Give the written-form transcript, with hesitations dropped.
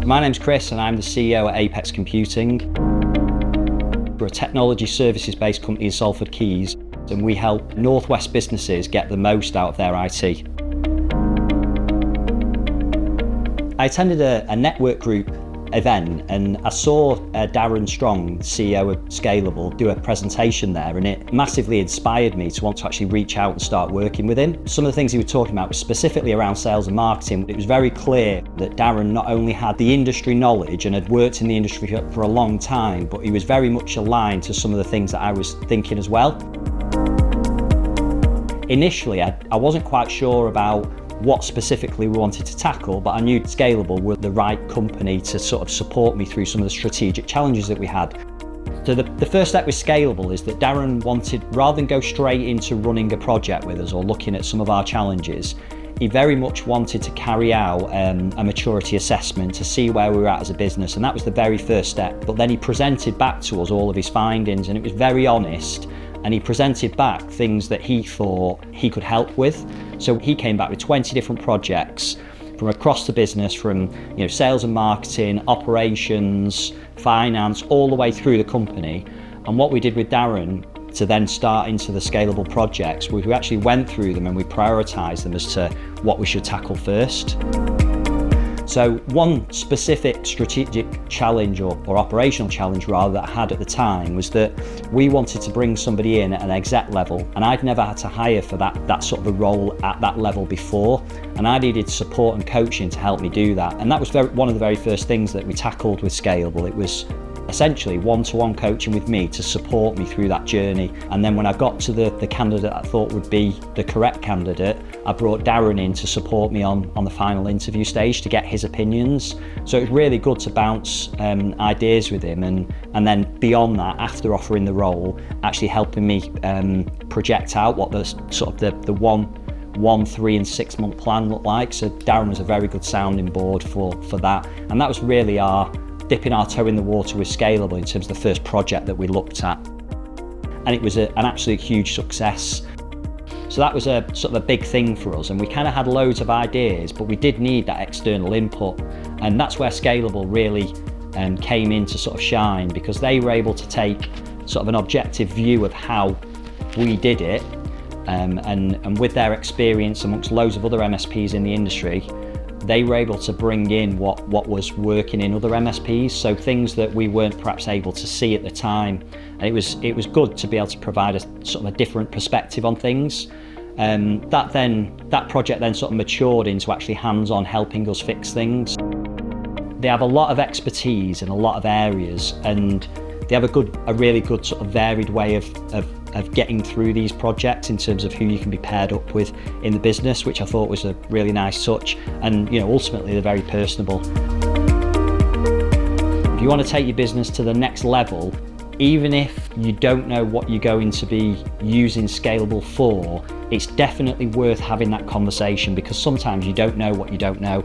My name's Chris and I'm the CEO at Apex Computing. We're a technology services-based company in Salford Quays, and we help Northwest businesses get the most out of their IT. I attended a network group event and I saw Darren Strong, CEO of Scalable, do a presentation there, and it massively inspired me to want to actually reach out and start working with him. Some of the things he was talking about was specifically around sales and marketing. It was very clear that Darren not only had the industry knowledge and had worked in the industry for a long time, but he was very much aligned to some of the things that I was thinking as well. Initially, I wasn't quite sure about what specifically we wanted to tackle, but I knew Scalable were the right company to sort of support me through some of the strategic challenges that we had. So the first step with Scalable is that Darren wanted, rather than go straight into running a project with us or looking at some of our challenges, he very much wanted to carry out a maturity assessment to see where we were at as a business, and that was the very first step. But then he presented back to us all of his findings, and it was very honest. And he presented back things that he thought he could help with. So he came back with 20 different projects from across the business, from sales and marketing, operations, finance, all the way through the company. And what we did with Darren to then start into the Scalable projects, we actually went through them and we prioritised them as to what we should tackle first. So one specific strategic challenge or operational challenge rather that I had at the time was that we wanted to bring somebody in at an exec level, and I'd never had to hire for that sort of a role at that level before, and I needed support and coaching to help me do that. And that was one of the very first things that we tackled with Scalable. It was essentially one-to-one coaching with me to support me through that journey. And then when I got to the candidate I thought would be the correct candidate, I brought Darren in to support me on the final interview stage to get his opinions. So it was really good to bounce ideas with him, and then beyond that, after offering the role, actually helping me project out what the sort of the 1, 3 and 6 month plan looked like. So Darren was a very good sounding board for that, and that was really dipping our toe in the water with Scalable in terms of the first project that we looked at, and it was an absolute huge success. So that was a sort of a big thing for us, and we kind of had loads of ideas, but we did need that external input, and that's where Scalable really came in to sort of shine, because they were able to take sort of an objective view of how we did it, and with their experience amongst loads of other MSPs in the industry, they were able to bring in what was working in other MSPs, so things that we weren't perhaps able to see at the time. And it was good to be able to provide a sort of a different perspective on things. That project then sort of matured into actually hands-on helping us fix things. They have a lot of expertise in a lot of areas, and they have a really good sort of varied way of getting through these projects in terms of who you can be paired up with in the business, which I thought was a really nice touch. And ultimately they're very personable. If you want to take your business to the next level, even if you don't know what you're going to be using Scalable for, it's definitely worth having that conversation, because sometimes you don't know what you don't know.